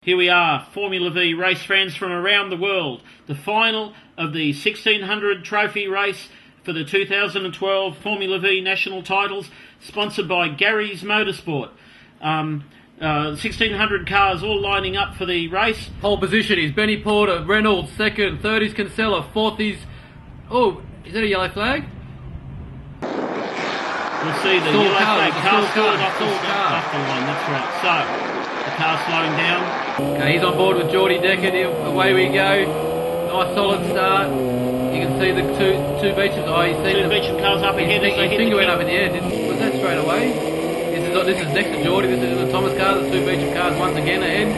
Here we are, Formula V race fans from around the world. The final of the 1600 trophy race for the 2012 Formula V national titles, sponsored by Gary's Motorsport. 1600 cars all lining up for the race. Pole position is Benny Porter, Reynolds second, third is Kinsella, fourth is... Oh, is that a yellow flag? We'll see the yellow flag. Car stalled off the line, that's right. So, the car slowing down. Okay, he's on board with Geordie Decker. Away we go. Nice solid start. You can see the two Beecham. Oh, you see two Beecham cars up ahead. His finger went up in the air. Was that straight away? This is next to Geordie. This is the Thomas car. The two Beecham cars once again ahead.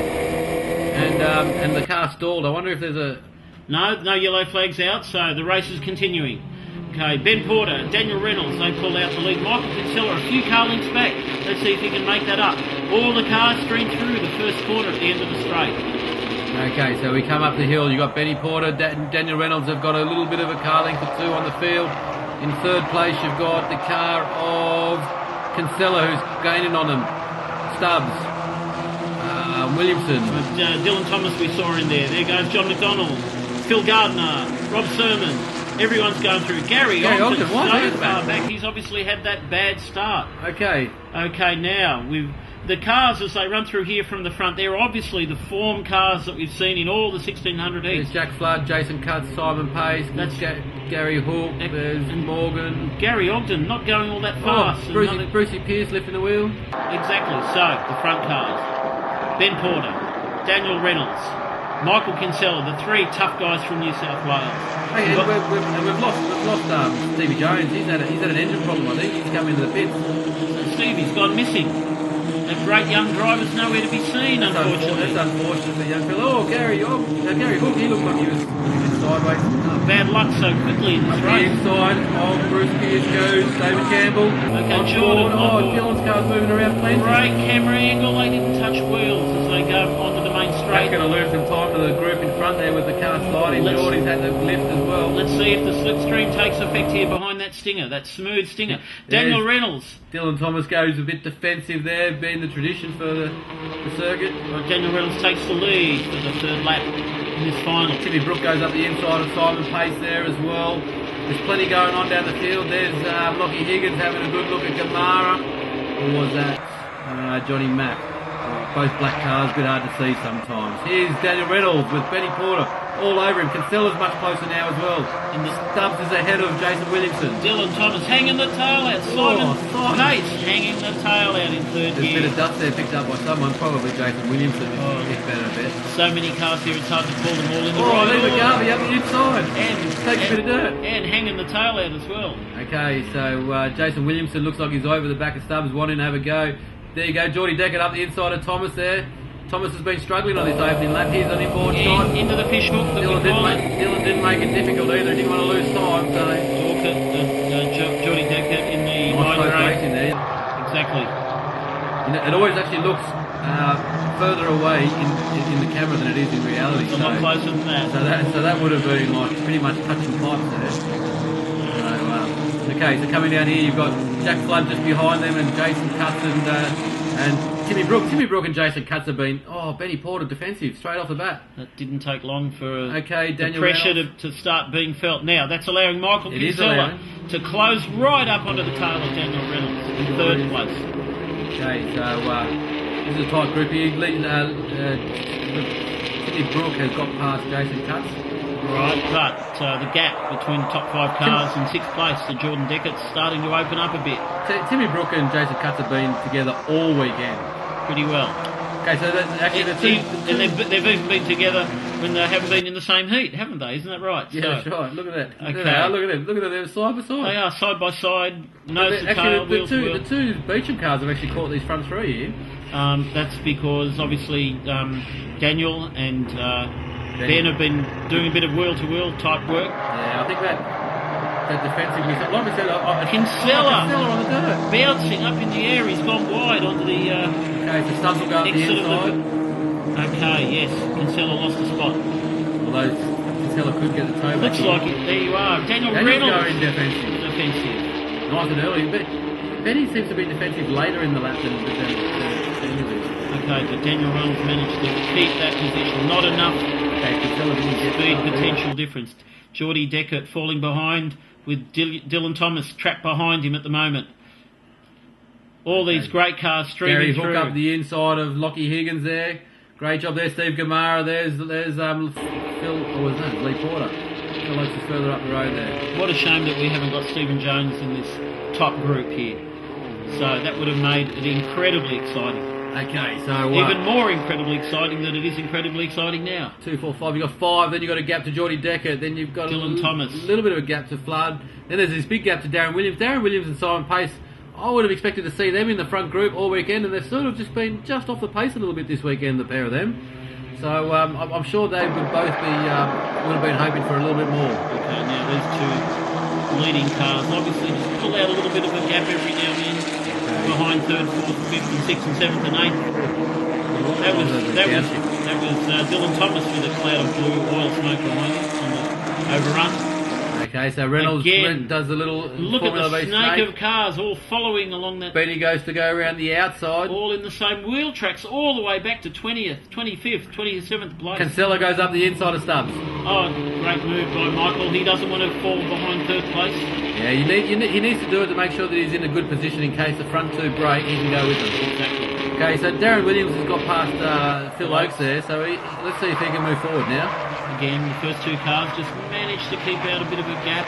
And the car stalled. I wonder if there's a... No yellow flags out, so the race is continuing. Okay, Ben Porter, Daniel Reynolds, they pull out the lead. Michael Kinsella a few car lengths back. Let's see if he can make that up. All the cars stream through the first corner at the end of the straight. Okay, so we come up the hill. You've got Benny Porter, Daniel Reynolds have got a little bit of a car length or two on the field. In third place, you've got the car of Kinsella, who's gaining on them. Stubbs, Williamson. Dylan Thomas we saw in there. There goes John McDonald, Phil Gardner, Rob Sermon. Everyone's going through. Gary Ogden, so far back. He's obviously had that bad start. Okay. Okay, now the cars as they run through here from the front, they're obviously the form cars that we've seen in all the 1600 heats. There's Jack Flood, Jason Cutts, Simon Pace, that's Gary Hook, there's Morgan. Gary Ogden not going all that fast. Brucey Pearce lifting the wheel. Exactly, so the front cars. Ben Porter, Daniel Reynolds, Michael Kinsella, the three tough guys from New South Wales. Hey, we've lost Stevie Jones. He's had an engine problem, I think. He's come into the pits. So Stevie's gone missing. That great young driver's nowhere to be seen, unfortunately. That's unfortunate for the young fellow. Oh, Gary Hook, he looked like he was sideways. Bad luck so quickly in this race. The inside of Bruce Pearce goes David Campbell. Okay, Jordan. Dylan's car's moving around plenty. Great camera angle. They didn't touch wheels as they go onto the main straight. That's going to lose some time to the group in front there with the car sliding. Geordie's had the lift as well. Let's see if the slipstream takes effect here behind that stinger, that smooth stinger. Daniel Reynolds. Dylan Thomas goes a bit defensive there, being the tradition for the circuit. Well, Daniel Reynolds takes the lead for the third lap in this final. Timmy Brook goes up the inside of Simon Pace there as well. There's plenty going on down the field. There's Lockie Higgins having a good look at Gamara. Or was that Johnny Mack? Both black cars, a bit hard to see sometimes. Here's Daniel Reynolds with Benny Porter all over him. Kinsella's much closer now as well. And the Stubbs is ahead of Jason Williamson. Dylan Thomas hanging the tail out. Simon Pace hanging the tail out in third gear. There's a bit of dust there picked up by someone, probably Jason Williamson. If better bet. So many cars here, it's hard to pull them all in the there's a Garvey up the inside. And takes a bit of dirt. And hanging the tail out as well. Okay, so Jason Williamson looks like he's over the back of Stubbs, wanting to have a go. There you go, Geordie Decker up the inside of Thomas there. Thomas has been struggling on this opening lap. Here's an inboard shot. Into the fish hook that Dylan didn't make it difficult either. He didn't want to lose time, so... Geordie Decker in the nice racing there. Exactly. It always actually looks further away in the camera than it is in reality. It's a lot closer than that. So that would have been like pretty much touching pipes there. Okay, so coming down here, you've got Jack Flood just behind them, and Jason Cutts and Timmy Brook. Timmy Brook and Jason Cutts have been, Benny Porter defensive straight off the bat. That didn't take long for Daniel the pressure to start being felt. Now, that's allowing Michael Kinsella to close right up onto the tail of Daniel Reynolds in third place. Okay, so this is a tight group here. Timmy Brook has got past Jason Cutts. Right, but the gap between the top five cars in sixth place to Jordan Deckett's starting to open up a bit. Timmy Brook and Jason Cutts have been together all weekend. Pretty well. Okay, so that's actually the two... And they've even been together when they haven't been in the same heat, haven't they? Isn't that right? Yeah, that's right. Look at that. Okay. Look at them. Look at them. They're side by side. They are side by side, nose to tail, wheels to wheel. The two Beecham cars have actually caught these front three here. That's because, obviously, Daniel and... Ben have been doing a bit of wheel-to-wheel type work. Yeah, I think that defensively, like I said, Kinsella on the dirt, bouncing up in the air. He's gone wide onto the. Okay, so Stubbs will go up the inside. Okay, yes, Kinsella lost the spot. Although Kinsella could get the toe. Looks like it. There you are, Daniel Reynolds. Going defensive. Nice and early, but Benny seems to be defensive later in the lap than usually. Okay, but Daniel Reynolds managed to keep that position. Not enough speed potential difference. Geordie Deckert falling behind with Dylan Thomas trapped behind him at the moment. All these great cars streaming through. Gary Hook up the inside of Lockie Higgins there. Great job there, Steve Gamara. There's Phil, or was that Lee Porter? Phil Oakes is further up the road there. What a shame that we haven't got Stephen Jones in this top group here. So that would have made it incredibly exciting. Okay, so even more incredibly exciting than it is incredibly exciting now. 2, 4, 5. You've got 5, then you've got a gap to Geordie Deckert, then you've got Dylan Thomas. A little bit of a gap to Flood. Then there's this big gap to Darren Williams. Darren Williams and Simon Pace, I would have expected to see them in the front group all weekend, and they've sort of just been just off the pace a little bit this weekend, the pair of them. So I'm sure they would both be would have been hoping for a little bit more. Okay, now these two leading cars obviously just pull out a little bit of a gap every now and then behind 3rd, 4th, 5th, and 6th, and 7th, and 8th. That was Dylan Thomas with a cloud of blue oil smoke behind him on the overrun. Okay, so Reynolds does a little look at the snake of cars all following along that. Benny goes to go around the outside. All in the same wheel tracks, all the way back to 20th, 25th, 27th place. Kinsella goes up the inside of Stubbs. Oh, great move by Michael. He doesn't want to fall behind 3rd place. Yeah, he needs to do it to make sure that he's in a good position in case the front two break, he can go with them. Exactly. Okay, so Darren Williams has got past Phil Oakes there, so let's see if he can move forward now. Again, the first two cars just managed to keep out a bit of a gap.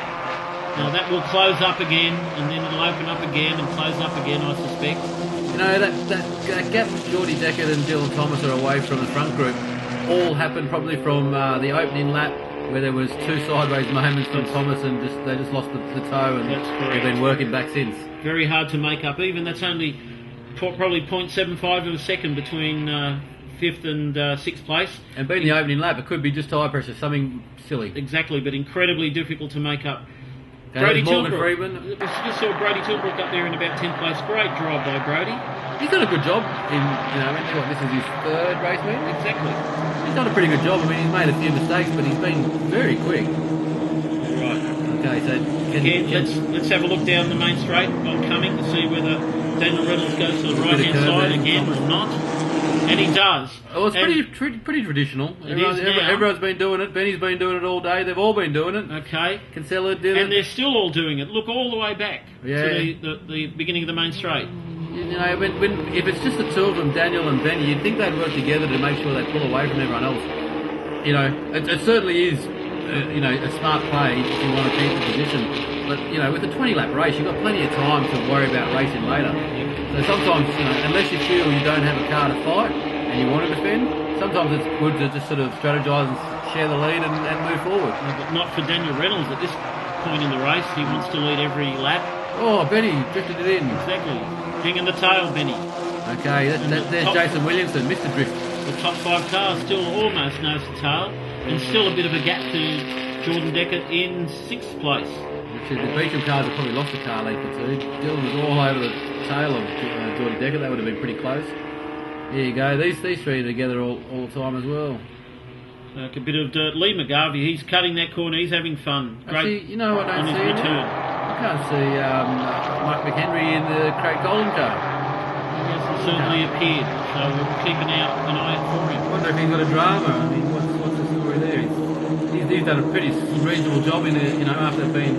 Now that will close up again, and then it'll open up again and close up again, I suspect. You know, that gap Geordie Deckert and Dylan Thomas are away from the front group all happened probably from the opening lap, where there was 2 sideways moments from Thomas, and they just lost the toe, and they've been working back since. Very hard to make up. Even that's only probably 0.75 of a second between 5th and 6th place. And being the opening lap, it could be just tyre pressure, something silly. Exactly, but incredibly difficult to make up. Brody Tilbrook. Freeman. We just saw Brody Tilbrook up there in about 10th place. Great drive by Brody. He's done a good job this is his 3rd race meet. Exactly. He's done a pretty good job. I mean, he's made a few mistakes, but he's been very quick. Right. Okay, so let's have a look down the main straight oncoming to see whether Daniel Reynolds goes to the right hand side again or not. And he does. Oh, it's pretty traditional. Everyone's been doing it. Benny's been doing it all day. They've all been doing it. Okay. Kinsella did it. And they're still all doing it. Look all the way back to the beginning of the main straight. You know, if it's just the two of them, Daniel and Benny, you'd think they'd work together to make sure they pull away from everyone else. You know, it certainly is, a smart play if you want to keep the position. But, with a 20-lap race, you've got plenty of time to worry about racing later. So sometimes, unless you feel you don't have a car to fight and you want to defend, sometimes it's good to just sort of strategise and share the lead and move forward. No, but not for Daniel Reynolds at this point in the race. He wants to lead every lap. Oh, Benny drifted it in. Exactly. Hanging the tail, Benny. Okay, there's Jason Williamson, Mr. Drift. The top 5 cars still almost nose to tail, and still a bit of a gap to Jordan Deckert in 6th place. Actually, the Beecham cars have probably lost a car length or 2. Dylan was all over the tail of Geordie Deckert. They would have been pretty close. There you go. These 3 are together all the time as well. Like a bit of dirt. Lee McGarvey, he's cutting that corner. He's having fun. Great. Actually, you know what I don't on his see? return. I can't see Mike McHenry in the Craig Colin car. Yes, it certainly appeared. So we'll keep an eye out for him. I wonder if he's got a drama. I mean, what's the story there? He's done a pretty reasonable job in it, after being,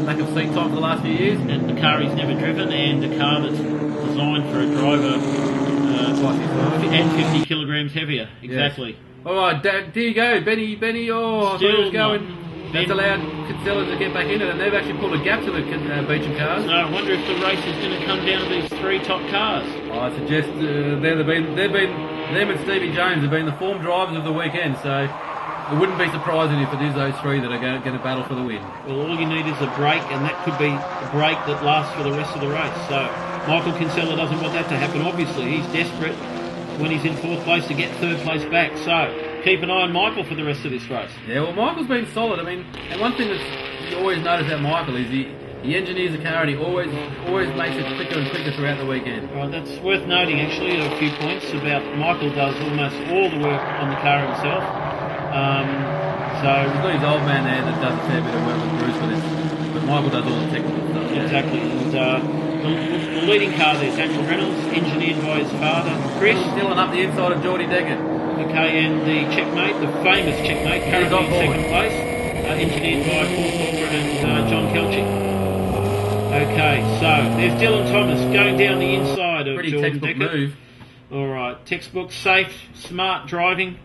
lack of seat time for the last few years. And the car he's never driven, and a car that's designed for a driver and 50 kilograms heavier. Exactly. Yes. All right, there you go, Benny. Oh, I thought he was going. That's allowed Kinsella to get back in it, and they've actually pulled a gap to the Beecham cars. So I wonder if the race is going to come down to these 3 top cars. I suggest them and Stevie Jones have been the form drivers of the weekend, so it wouldn't be surprising if it is those 3 that are going to battle for the win. Well, all you need is a break, and that could be a break that lasts for the rest of the race. So Michael Kinsella doesn't want that to happen, obviously. He's desperate when he's in 4th place to get 3rd place back. So keep an eye on Michael for the rest of this race. Yeah, well, Michael's been solid. I mean, and one thing that's you always notice about Michael is he engineers the car and he always makes it quicker and quicker throughout the weekend. Right, that's worth noting actually. A few points about Michael does almost all the work on the car himself. So he's got his old man there that does a fair bit of work with Bruce, but Michael does all the technical stuff. Exactly. And The leading car there, Daniel Reynolds, engineered by his father, Chris. Dylan up the inside of Geordie Deckard. Okay, and the checkmate, the famous checkmate, currently in second place, engineered by Paul Corcoran and John Kelchik. Okay, so there's Dylan Thomas going down the inside of Pretty Jordan textbook Deckard. move. Alright, textbook, safe, smart driving.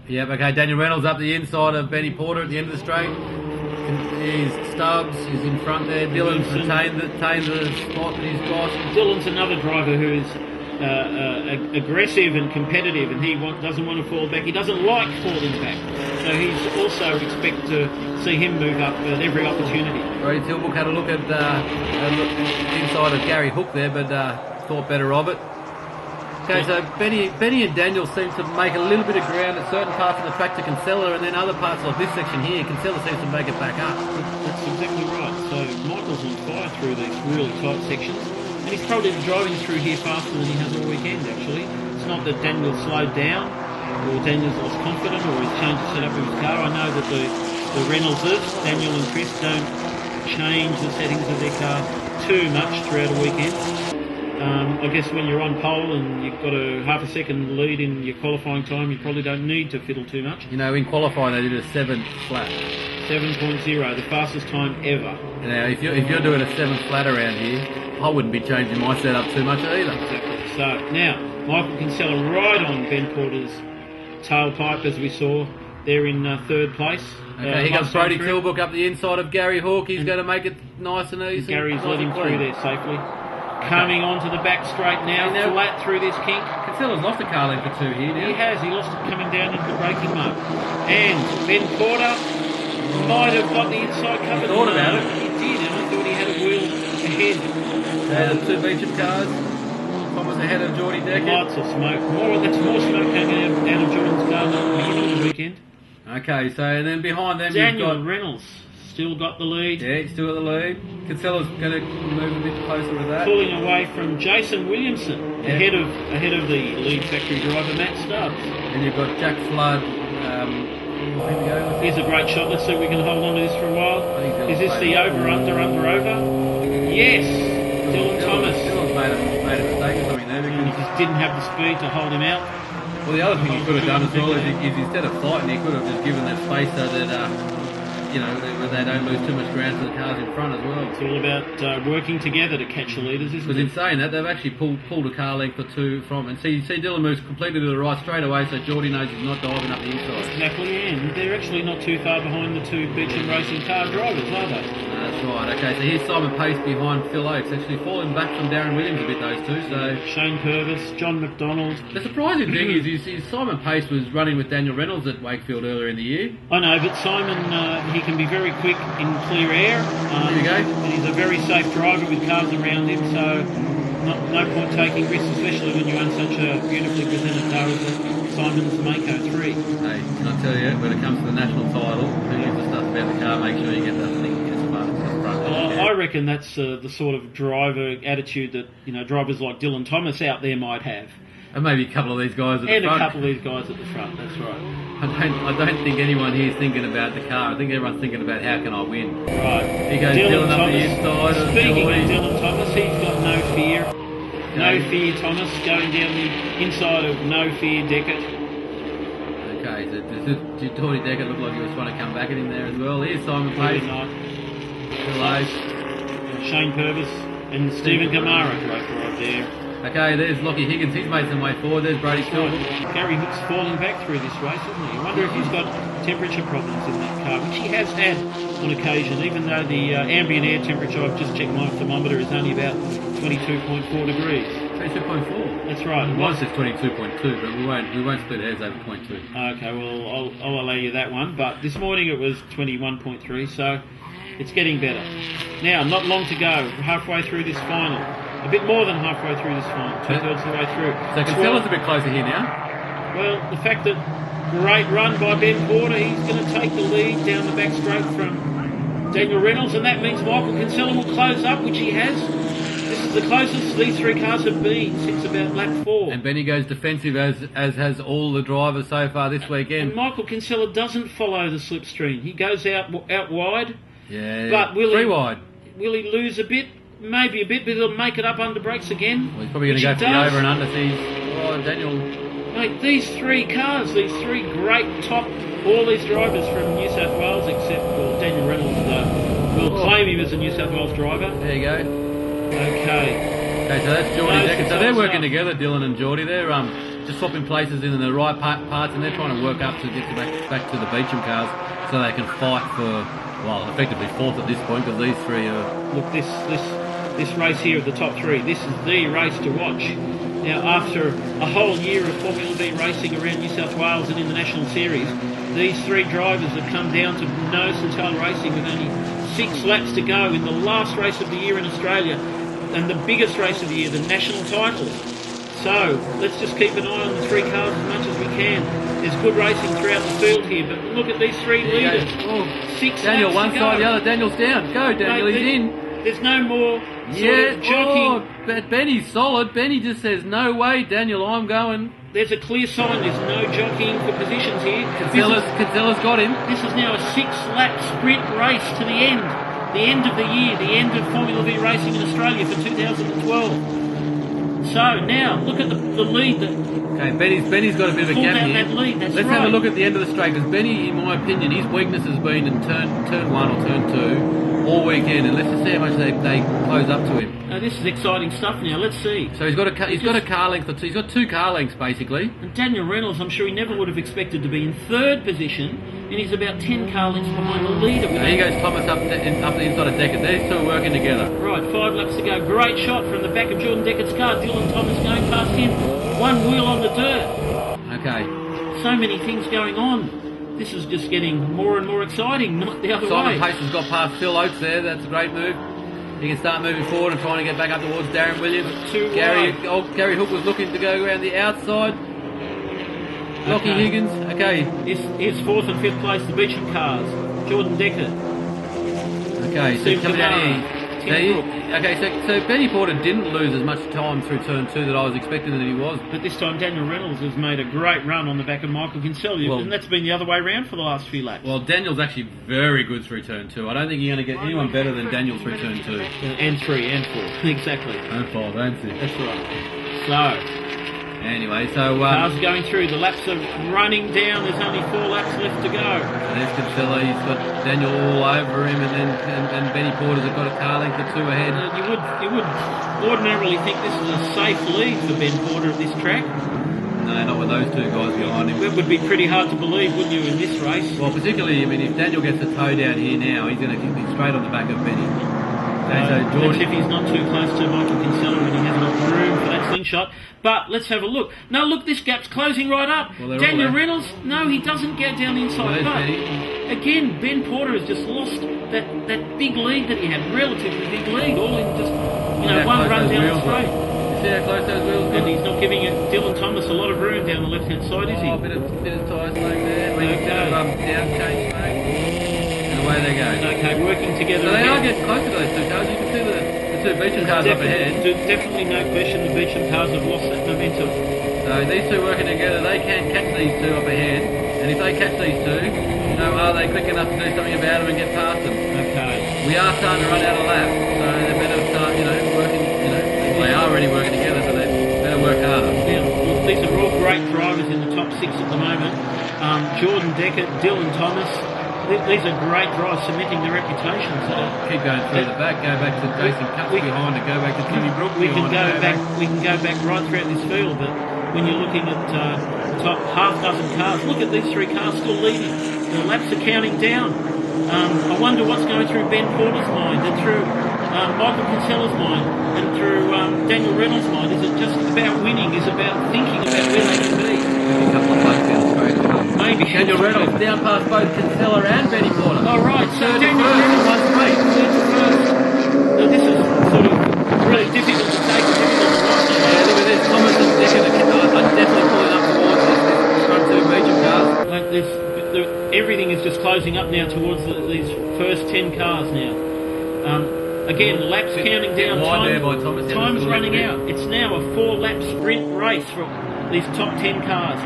Yep, okay, Daniel Reynolds up the inside of Benny Porter at the end of the straight. He's Stubbs, he's in front there. Dylan's retained the spot that he's got. Dylan's another driver who's aggressive and competitive, and he doesn't want to fall back. He doesn't like falling back. So he's also expect to see him move up at every opportunity. Brody Tilbrook had a look at inside of Gary Hook there, but thought better of it. Okay, so Benny and Daniel seem to make a little bit of ground at certain parts of the track to Kinsella, and then other parts like this section here, Kinsella seems to make it back up. That's exactly right. So Michael's on fire through these really tight sections, and he's probably driving through here faster than he has all weekend, actually. It's not that Daniel slowed down, or Daniel's lost confidence, or he's changed the setup of his car. I know that the Reynoldses, Daniel and Chris, don't change the settings of their car too much throughout a weekend. I guess when you're on pole and you've got a half a second lead in your qualifying time, you probably don't need to fiddle too much. You know, in qualifying they did a 7 flat. 7.0, the fastest time ever. Now, if you're doing a 7 flat around here, I wouldn't be changing my setup too much either. Exactly. So now Michael Kinsella right on Ben Porter's tailpipe, as we saw. They're in third place. Okay, here comes Brody Tilbrook up the inside of Gary Hawke. He's going to make it nice and easy. Gary's let him through there safely. Coming onto the back straight now, flat through this kink. Kinsella's lost a car length or two here now. He has. He lost it coming down into the braking mark. And Ben Porter might have got the inside covered. Thought about it. He did, and I thought he had a wheel ahead. The two Beecham cars. Thomas ahead of Geordie Deckard. Lots of smoke. That's more smoke coming out of Jordan's car than the beginning of the weekend. Okay, so then behind them Daniel you've got Reynolds. Still got the lead. Yeah, he's still got the lead. Kinsella's going to move a bit closer with that. Pulling away from Jason Williamson, ahead of the lead factory driver Matt Stubbs. And you've got Jack Flood. Here's a great shot. Let's see if we can hold on to this for a while. Is this the over? Yes, Dylan Thomas. Dylan's made a mistake or something there because he just didn't have the speed to hold him out. Well, the other thing he could have done as well is instead of fighting, he could have just given that space so that they don't lose too much ground to the cars in front as well. It's all about working together to catch the leaders, isn't it? Because in saying that, they've actually pulled a car length or two from, and see Dylan moves completely to the right straight away, so Geordie knows he's not diving up the inside. Exactly, and they're actually not too far behind the two Beecham Racing car drivers, are they? That's right. Okay, so here's Simon Pace behind Phil Oakes, actually falling back from Darren Williams a bit, those two. So Shane Purvis, John McDonald. The surprising thing is Simon Pace was running with Daniel Reynolds at Wakefield earlier in the year. I know, but Simon, he can be very quick in clear air. There you go. And he's a very safe driver with cars around him, so no point taking risks, especially when you own such a beautifully presented car as the Simon's Mako 3. Hey, can I tell you, when it comes to the national title, who gives a stuff about the car, make sure you get that thing as far as front. I reckon that's the sort of driver attitude that drivers like Dylan Thomas out there might have. And maybe a couple of these guys at the front. And a couple of these guys at the front, that's right. I don't think anyone here is thinking about the car. I think everyone's thinking about how can I win. Right. He goes Dylan up the inside. Speaking of Dylan Thomas, he's got no fear. No fear, Thomas, going down the inside of no fear Deckard. Okay, so Geordie Deckard looked like he was trying to come back at him there as well. Here's Simon Pace. Shane Purvis and Stephen Gamara, great drive there. Okay, there's Lockie Higgins. He's made some way forward. There's Brady Tilbrook. Gary Hook's falling back through this race, isn't he? I wonder if he's got temperature problems in that car, which he has had on occasion, even though the ambient air temperature, I've just checked my thermometer, is only about 22.4 degrees. 22.4? That's right. Mine says 22.2, but we won't split hairs over 0.2. Okay, well, I'll allow you that one. But this morning it was 21.3, so it's getting better. Now, not long to go. Halfway through this final. A bit more than halfway through this final. Two-thirds of the way through. So Kinsella's a bit closer here now. Well, the fact that great run by Ben Porter, he's going to take the lead down the back straight from Daniel Reynolds, and that means Michael Kinsella will close up, which he has. This is the closest these three cars have been since about lap 4. And Benny goes defensive, as has all the drivers so far this weekend. And Michael Kinsella doesn't follow the slipstream. He goes out wide. Yeah, but three wide. Will he lose a bit? maybe a bit, but he'll make it up under brakes again. Well, he's probably going to go for the over and under. Daniel. Mate, these three cars, these three great top, all these drivers from New South Wales, except Daniel Reynolds will claim him as a New South Wales driver. There you go. Okay. Okay, so that's Geordie Decker. So they're working together, Dylan and Geordie. They're just swapping places in the right parts, and they're trying to work up to get back to the Beecham cars so they can fight for, well, effectively fourth at this point, because these three are... Look, this race here of the top three, this is the race to watch. Now, after a whole year of Formula V racing around New South Wales and in the National Series, these three drivers have come down to nose and tail racing with only 6 laps to go in the last race of the year in Australia and the biggest race of the year, the national title. So, let's just keep an eye on the three cars as much as we can. There's good racing throughout the field here, but look at these three leaders. Oh, 6 Daniel, laps one to side, go. the other. Daniel's down. Go, Daniel, Mate, he's in. There's no more sort of jockeying. But Benny's solid. Benny just says, no way, Daniel, I'm going. There's a clear sign there's no jockeying for positions here. Cancella's got him. This is now a 6-lap sprint race to the end of the year, the end of Formula V racing in Australia for 2012. So now, look at the lead that... Okay, Benny's got a bit of a gap here. That lead, Let's right. have a look at the end of the straight, because Benny, in my opinion, his weakness has been in turn 1 or turn 2 all weekend, and let's just see how much they close up to him. Now, this is exciting stuff now, let's see. So he's got a car length, he's got 2 car lengths basically. And Daniel Reynolds, I'm sure he never would have expected to be in 3rd position, and he's about 10 car lengths behind the leader. Now here goes Thomas up the inside of Deckard. They're still working together. Right, 5 laps to go. Great shot from the back of Jordan Deckard's car. Dylan Thomas going past him. One wheel on the dirt. Okay. So many things going on. This is just getting more and more exciting, not the other Simon way. Pace has got past Phil Oates there. That's a great move. He can start moving forward and trying to get back up towards Darren Williams. Gary Hook was looking to go around the outside. Lockie Higgins. Okay. Here's 4th and 5th place, the Beecham cars. Jordan Deckard. Okay, so coming down here. So Benny Porter didn't lose as much time through turn 2 that I was expecting that he was. But this time Daniel Reynolds has made a great run on the back of Michael Kinsella, and that's been the other way around for the last few laps. Well, Daniel's actually very good through turn 2. I don't think you're going to get anyone better than Daniel through turn 2. And 3 and 4, exactly. And 5 and 6. That's right. So... Anyway, so... cars going through, the laps are running down, there's only 4 laps left to go. So there's Kinsella, he's got Daniel all over him, and Benny Porter's got a car length or 2 ahead. You would ordinarily think this is a safe lead for Ben Porter at this track. No, not with those 2 guys behind him. It would be pretty hard to believe, wouldn't you, in this race? Well, particularly, I mean, if Daniel gets the toe down here now, he's going to be straight on the back of Benny. Let's see if he's not too close to Michael Kinsella and he has enough room for that slingshot. But let's have a look. No, look, this gap's closing right up. Well, Daniel Reynolds, no, he doesn't get down the inside. Well, but again, Ben Porter has just lost that big lead that he had, relatively big lead, all in just one run down the straight. You see how close those wheels are? And he's not giving Dylan Thomas a lot of room down the left-hand side, is he? Oh, a bit of tyre smoke there. Okay. Down change smoke. And away they go. Okay, working together. So they again. are getting close to those 2 cars. You can see the 2 Beecham cars up ahead. Definitely no question the Beecham cars have lost that momentum. So these 2 working together, they can catch these 2 up ahead. And if they catch these 2, are they quick enough to do something about them and get past them? Okay. We are starting to run out of laps, so they better start, working, well, they are already working together, so they better work harder. Yeah, look, these are all great drivers in the top 6 at the moment. Jordan Deckard, Dylan Thomas. These are great drives, cementing their reputations. Keep going through the back, go back to Jason Cutts behind and go back to Timmy Brook we behind. We can go back right throughout this field, but when you're looking at the top half dozen cars, look at these 3 cars still leading. The laps are counting down. I wonder what's going through Ben Porter's mind and through Michael Kinsella's mind and through Daniel Reynolds' mind. Is it just about winning? Is it about thinking about where they can be? Maybe a couple of blokes down the straight. Maybe. Daniel Reynolds down past both Kinsella and Benny Porter. Oh, right. So Daniel Reynolds one straight. Now this is sort of really difficult to take. Difficult to watch. Yeah, look at this. Thomas and Deckard are definitely pulling up towards this front 2 Beecham cars. Like everything is just closing up now towards these first 10 cars now. Again, laps counting down. Time's running out. It's now a 4-lap sprint race for these top 10 cars.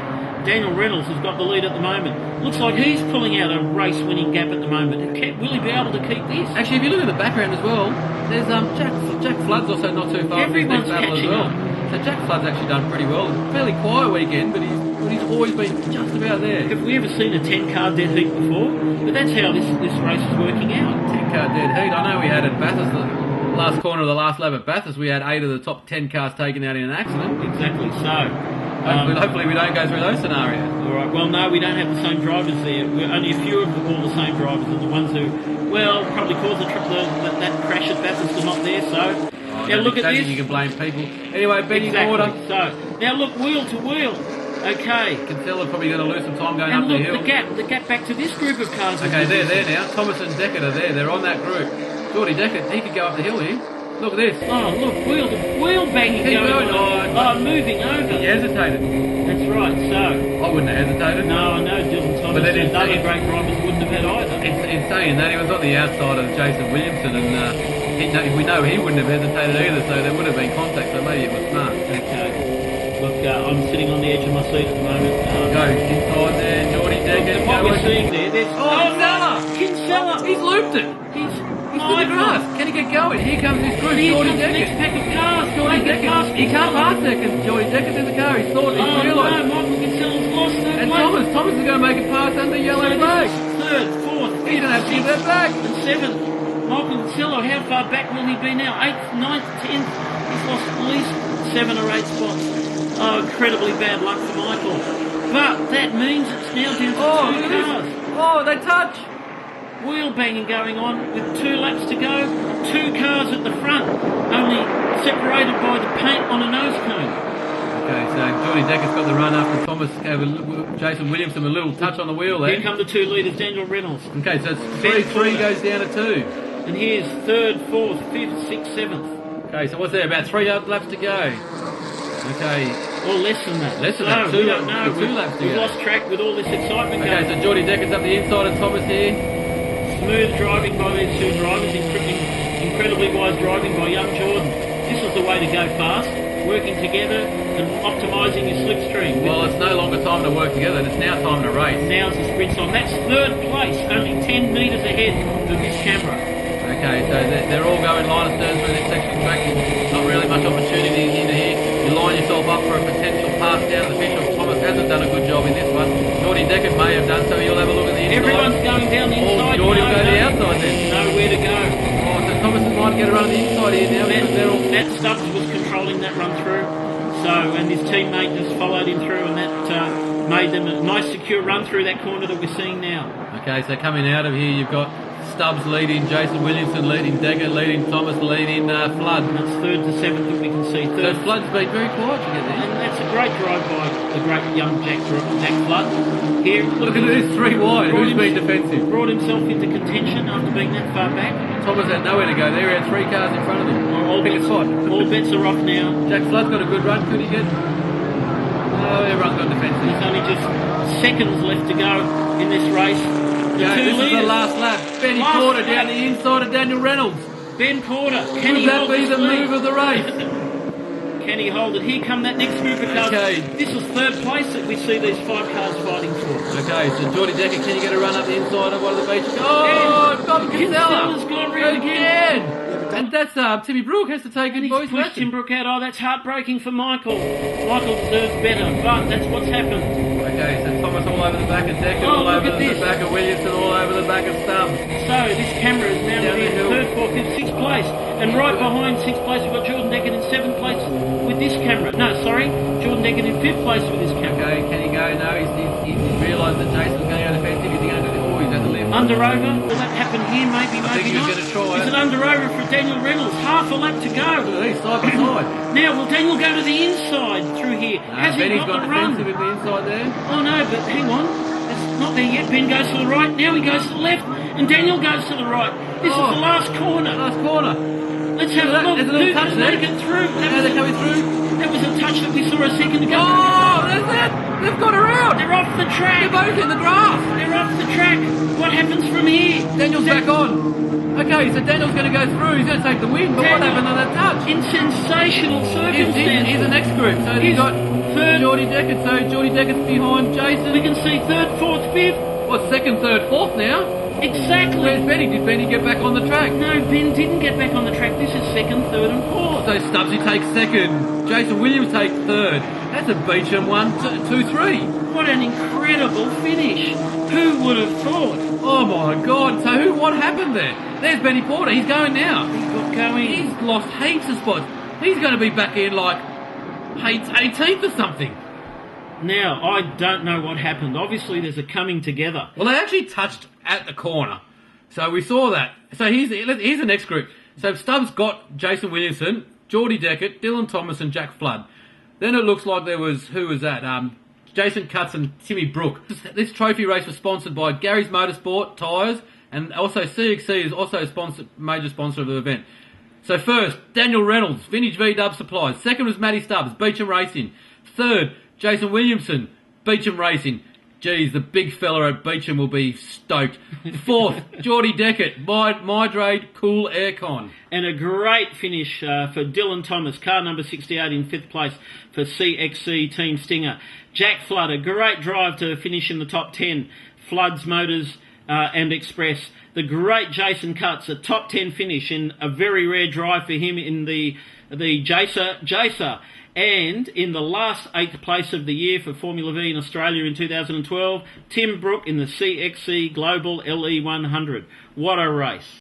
Daniel Reynolds has got the lead at the moment. Looks like he's pulling out a race-winning gap at the moment. Will he be able to keep this? Actually, if you look at the background as well, there's Jack Flood's also not too far from his next battle as well. So Jack Flood's actually done pretty well. Fairly quiet weekend, but he's always been just about there. Have we ever seen a 10-car dead heat before? But that's how this race is working out. 10-car dead heat. I know we had at Bathurst, the last corner of the last lap at Bathurst, we had 8 of the top 10 cars taken out in an accident. Exactly so. Hopefully we don't go through those scenarios. All right. Well, no, we don't have the same drivers there. We're only a few of all the same drivers, and the ones who, probably caused that crash at Bathurst are not there. So now look at this. You can blame people. Anyway, Benny's order. So now look, wheel to wheel. Okay. Kinsella's probably going to lose some time going and up look, the hill. the gap back to this group of cars. Okay, they're there now. Thomas and Deckard are there. They're on that group. Geordie Deckard, he could go up the hill here. Look at this. Oh, look, wheel banging going on. Oh, moving over. He hesitated. That's right, so. I wouldn't have hesitated. No, Dylan Thomas and other great drivers wouldn't have had either. In saying that, he was on the outside of Jason Williamson, and we know he wouldn't have hesitated either, so there would have been contact, so maybe it was smart. Okay. Look, I'm sitting on the edge of my seat at the moment. Go inside there, Geordie Deckard. What we're seeing there's... Kinsella! He's looped it! He's in the grass. Can he get going? Here comes his group, Geordie Deckard. Next pack of cars. Geordie Deckard. He can't pass that because Geordie Deckard's in the car. He's realised. No, Michael Kinsella's lost third and place. Thomas is going to make a pass under yellow flag. Third, fourth, fifth, he don't have to give that back. And seventh. Michael Kinsella, how far back will he be now? 8th, 9th, 10th. He's lost at least 7 or 8 spots. Oh, incredibly bad luck for Michael. But that means it's now down to 2 cars. Oh, they touch. Wheel banging going on with 2 laps to go. 2 cars at the front, only separated by the paint on a nose cone. Okay, so Geordie Deckard's got the run after Thomas gave Jason Williamson a little touch on the wheel there. Here come the 2 leaders, Daniel Reynolds. Okay, so it's 3 goes down to 2. And here's 3rd, 4th, 5th, 6th, 7th. Okay, so what's there? About 3 laps to go. Okay. Or less than that. Less than that. 2 laps to go. We've lost track with all this excitement going. Okay, so Geordie Deckard's up the inside of Thomas here. Smooth driving by these 2 drivers, incredibly wise driving by young Jordan. This is the way to go fast, working together and optimising your slipstream. Well, it's no longer time to work together, it's now time to race. Now's the sprint time. That's 3rd place, only 10 metres ahead of this camera. Okay, so they're all going line of stern through this section of track. Not really much opportunity into here. You line yourself up for a potential pass down the finish. Thomas hasn't done a good job in this one. Geordie Deckard may have done so. You'll have a look at the inside. Everyone's going down the inside. Geordie will go to the outside then. Nowhere to go. Oh, so Thomas might get around the inside here now. Matt Stubbs was controlling that run through. So, and his teammate just followed him through, and that made them a nice secure run through that corner that we're seeing now. Okay, so coming out of here, you've got Stubbs leading, Jason Williamson leading, Deckard leading, Thomas leading, Flood. And that's 3rd to 7th that we can see. So Flood's been very quiet to get there. And that's a great drive by the great young Jack Flood. Here, look at this, 3 wide. Who's been defensive? Brought himself into contention after being that far back. Thomas had nowhere to go there. He had 3 cars in front of him. All bets are off now. Jack Flood's got a good run. Could he get? Oh, everyone's got defensive. There's only just seconds left to go in this race. This is the last lap. Benny Porter down the inside of Daniel Reynolds. Ben Porter. Can that be the move of the race? Can he hold it? Here come that next group of cars. Okay. This is 3rd place that we see these 5 cars fighting for. Okay, so Geordie Deckard, can you get a run up the inside of one of the beaches? Oh, Bob Kinsella's gone round again. And that's Timmy Brook has to take it. He's pushed Tim Brook out. Oh, that's heartbreaking for Michael. Michael deserves better, but that's what's happened. Okay, so Thomas all over the back of Deckard, all over the back of Williamson, all over the back of Stubbs. So this camera is now in 3rd, 4th, 5th, 6th place. And right behind 6th place we've got Jordan Deckard in 7th place with this camera. No, sorry, Jordan Deckard in 5th place with this camera. Okay, can he go? No, he's realised that Jason's going to go defensive. He's going to do he's at the left. Under over. Will that happen here? Maybe, I think maybe not. Going to try. Is it under over for Daniel Reynolds? Half a lap to go. Look at these, side by side. Now, will Daniel go to the inside through here? Has he Benny's got the run? defensive in the inside there. Oh no, but hang on. It's not there yet. Ben goes to the right. Now he goes to the left. And Daniel goes to the right. This is the last corner. Last corner. Let's have a look. There's a little touch there. Make it through. Now they're coming through. That was a touch that we saw a second ago. Oh, that's it. They've got around. They're off the track. They're both in the grass. They're off the track. What happens from here? Daniel's back on. Okay, so Daniel's going to go through. He's going to take the win. But what happened on that touch? In sensational circumstances. Here's the next group. So you've got third. Geordie Deckard, so Geordie Deckar's behind Jason. We can see third, fourth, fifth. What, second, third, fourth now? Exactly. Where's Benny? Did Benny get back on the track? No, Ben didn't get back on the track. This is second, third and fourth. So Stubbsy takes second. Jason Williams takes third. That's a Beecham 1, 2, 3. What an incredible finish. Who would have thought? Oh my God. So what happened there? There's Benny Porter. He's going now. He got going. He's lost heaps of spots. He's going to be back in like 18th or something. Now, I don't know what happened. Obviously, there's a coming together. Well, they actually touched at the corner. So we saw that. So here's the next group. So Stubbs got Jason Williamson, Geordie Deckard, Dylan Thomas and Jack Flood. Then it looks like there was, who was that? Jason Cutts and Timmy Brook. This trophy race was sponsored by Gary's Motorsport Tyres, and also CXC is also a major sponsor of the event. So first, Daniel Reynolds, Vintage V-Dub Supplies. Second was Matty Stubbs, Beecham Racing. Third, Jason Williamson, Beecham Racing. Geez, the big fella at Beecham will be stoked. Fourth, Geordie Deckard, Mydrade Cool Aircon. And a great finish for Dylan Thomas, car number 68 in fifth place for CXC Team Stinger. Jack Flood, a great drive to finish in the top 10. Floods Motors and Express. The great Jason Cutts, a top 10 finish in a very rare drive for him in the Jacer. And in the last 8th place of the year for Formula V in Australia in 2012, Tim Brook in the CXC Global LE 100. What a race.